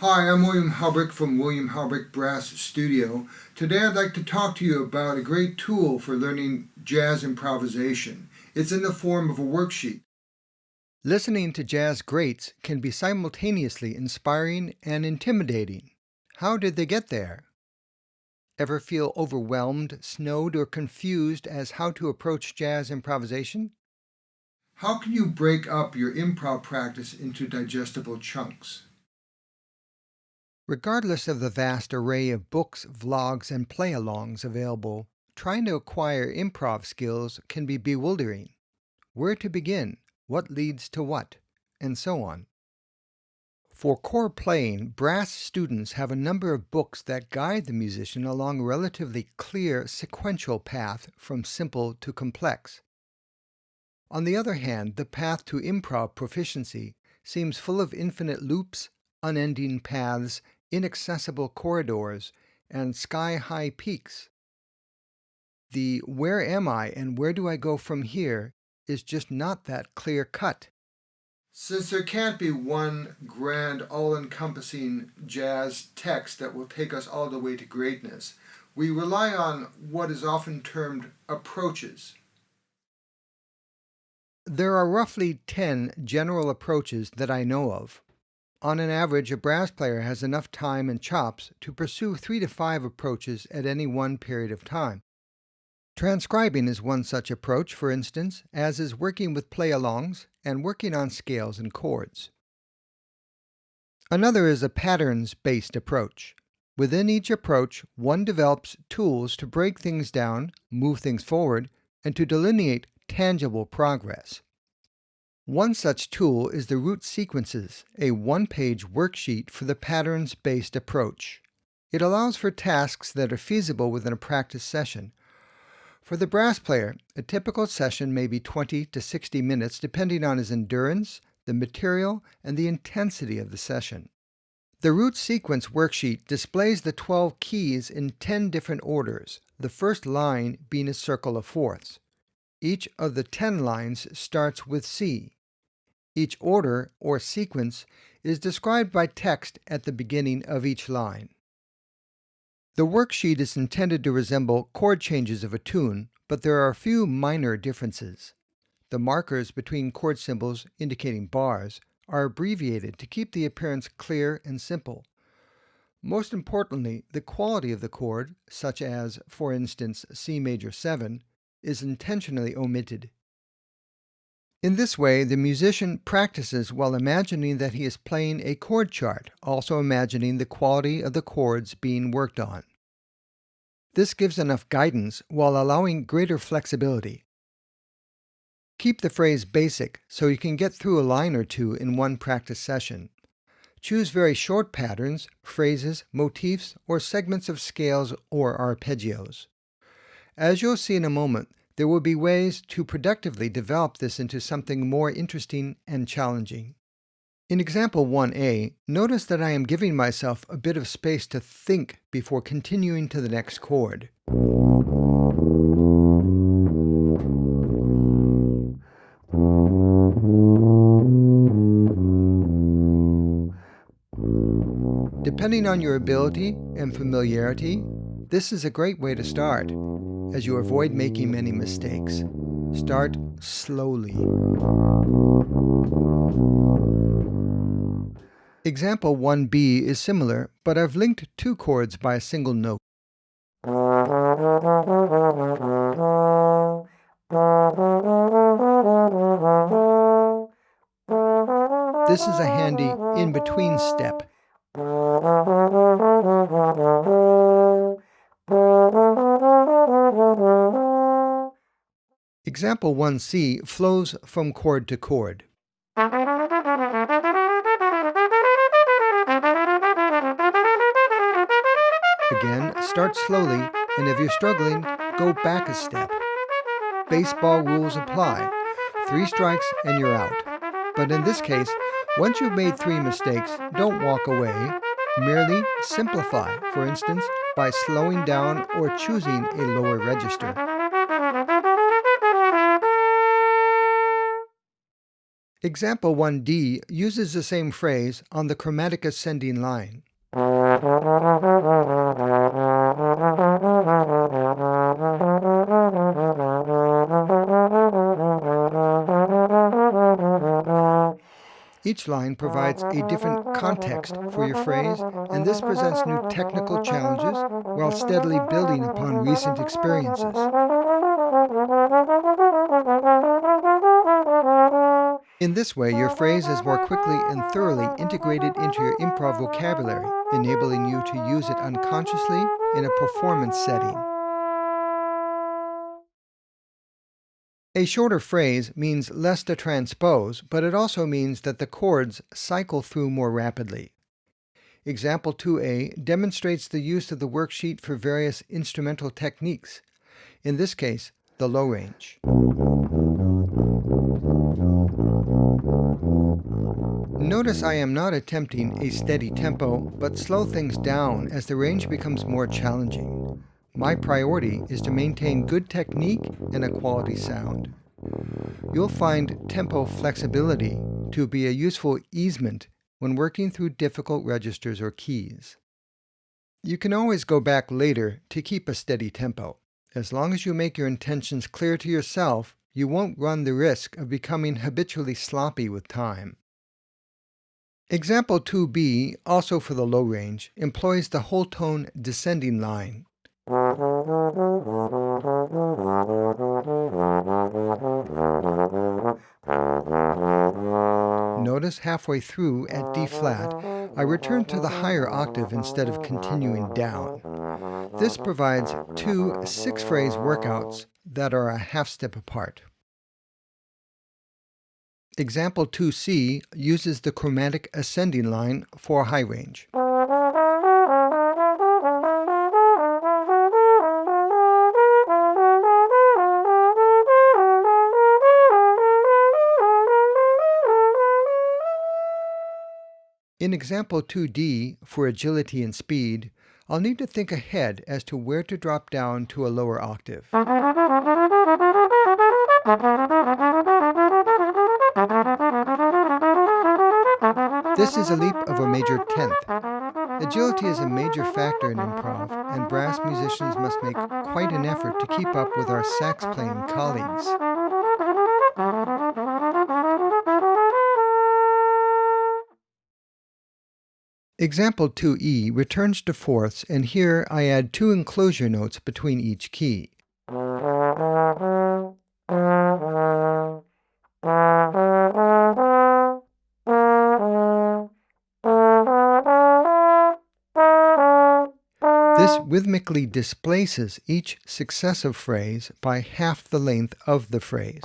Hi, I'm William Haubrich from William Haubrich Brass Studio. Today I'd like to talk to you about a great tool for learning jazz improvisation. It's in the form of a worksheet. Listening to jazz greats can be simultaneously inspiring and intimidating. How did they get there? Ever feel overwhelmed, snowed, or confused as how to approach jazz improvisation? How can you break up your improv practice into digestible chunks? Regardless of the vast array of books, vlogs, and play-alongs available, trying to acquire improv skills can be bewildering. Where to begin? What leads to what? And so on. For core playing, brass students have a number of books that guide the musician along a relatively clear sequential path from simple to complex. On the other hand, the path to improv proficiency seems full of infinite loops, unending paths, inaccessible corridors, and sky-high peaks. The "where am I and where do I go from here" is just not that clear-cut. Since there can't be one grand, all-encompassing jazz text that will take us all the way to greatness, we rely on what is often termed approaches. There are roughly 10 general approaches that I know of. On an average, a brass player has enough time and chops to pursue 3 to 5 approaches at any one period of time. Transcribing is one such approach, for instance, as is working with play-alongs and working on scales and chords. Another is a patterns-based approach. Within each approach, one develops tools to break things down, move things forward, and to delineate tangible progress. One such tool is the Root Sequences, a one-page worksheet for the patterns-based approach. It allows for tasks that are feasible within a practice session. For the brass player, a typical session may be 20 to 60 minutes depending on his endurance, the material, and the intensity of the session. The Root Sequence worksheet displays the 12 keys in 10 different orders, the first line being a circle of fourths. Each of the 10 lines starts with C. Each order, or sequence, is described by text at the beginning of each line. The worksheet is intended to resemble chord changes of a tune, but there are a few minor differences. The markers between chord symbols, indicating bars, are abbreviated to keep the appearance clear and simple. Most importantly, the quality of the chord, such as, for instance, C major 7, is intentionally omitted. In this way, the musician practices while imagining that he is playing a chord chart, also imagining the quality of the chords being worked on. This gives enough guidance while allowing greater flexibility. Keep the phrase basic so you can get through a line or two in one practice session. Choose very short patterns, phrases, motifs, or segments of scales or arpeggios. As you'll see in a moment, there will be ways to productively develop this into something more interesting and challenging. In example 1A, notice that I am giving myself a bit of space to think before continuing to the next chord. Depending on your ability and familiarity, this is a great way to start, as you avoid making many mistakes. Start slowly. Example 1B is similar, but I've linked 2 chords by a single note. This is a handy in-between step. Example 1C flows from chord to chord. Again, start slowly, and if you're struggling, go back a step. Baseball rules apply. 3 strikes and you're out. But in this case, once you've made 3 mistakes, don't walk away. Merely simplify, for instance, by slowing down or choosing a lower register. Example 1D uses the same phrase on the chromatic ascending line. Each line provides a different context for your phrase, and this presents new technical challenges while steadily building upon recent experiences. In this way, your phrase is more quickly and thoroughly integrated into your improv vocabulary, enabling you to use it unconsciously in a performance setting. A shorter phrase means less to transpose, but it also means that the chords cycle through more rapidly. Example 2a demonstrates the use of the worksheet for various instrumental techniques, in this case, the low range. Notice I am not attempting a steady tempo, but slow things down as the range becomes more challenging. My priority is to maintain good technique and a quality sound. You'll find tempo flexibility to be a useful easement when working through difficult registers or keys. You can always go back later to keep a steady tempo. As long as you make your intentions clear to yourself, you won't run the risk of becoming habitually sloppy with time. Example 2b, also for the low range, employs the whole tone descending line. Notice halfway through at D flat, I return to the higher octave instead of continuing down. This provides two 6-phrase workouts that are a half step apart. Example 2c uses the chromatic ascending line for high range. In example 2D, for agility and speed, I'll need to think ahead as to where to drop down to a lower octave. This is a leap of a major tenth. Agility is a major factor in improv, and brass musicians must make quite an effort to keep up with our sax-playing colleagues. Example 2e returns to fourths, and here I add 2 enclosure notes between each key. This rhythmically displaces each successive phrase by half the length of the phrase.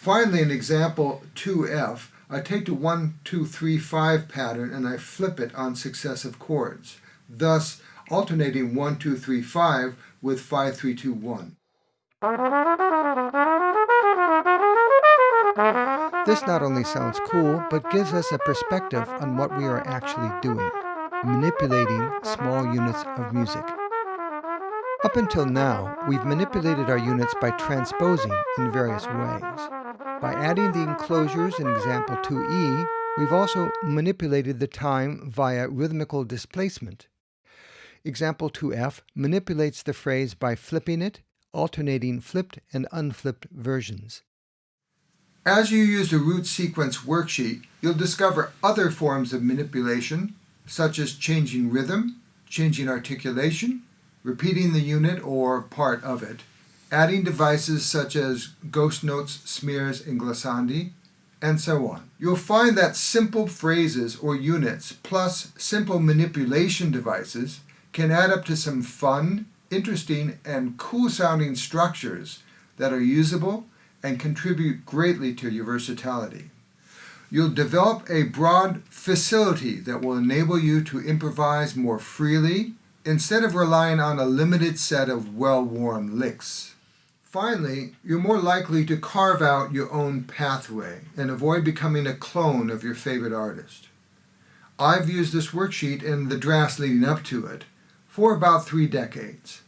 Finally, in example 2F, I take the 1-2-3-5 pattern and I flip it on successive chords, thus alternating 1-2-3-5 with 5-3-2-1. This not only sounds cool, but gives us a perspective on what we are actually doing, manipulating small units of music. Up until now, we've manipulated our units by transposing in various ways. By adding the enclosures in example 2e, we've also manipulated the time via rhythmical displacement. Example 2f manipulates the phrase by flipping it, alternating flipped and unflipped versions. As you use the root sequence worksheet, you'll discover other forms of manipulation, such as changing rhythm, changing articulation, repeating the unit or part of it, adding devices such as ghost notes, smears, and glissandi, and so on. You'll find that simple phrases or units plus simple manipulation devices can add up to some fun, interesting, and cool-sounding structures that are usable and contribute greatly to your versatility. You'll develop a broad facility that will enable you to improvise more freely, instead of relying on a limited set of well-worn licks. Finally, you're more likely to carve out your own pathway and avoid becoming a clone of your favorite artist. I've used this worksheet and the drafts leading up to it for about 3 decades.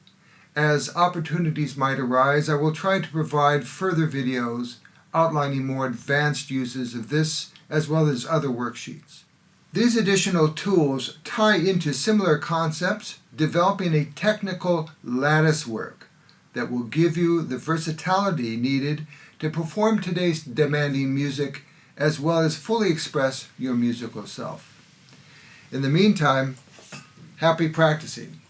As opportunities might arise, I will try to provide further videos outlining more advanced uses of this as well as other worksheets. These additional tools tie into similar concepts, developing a technical lattice work that will give you the versatility needed to perform today's demanding music as well as fully express your musical self. In the meantime, happy practicing.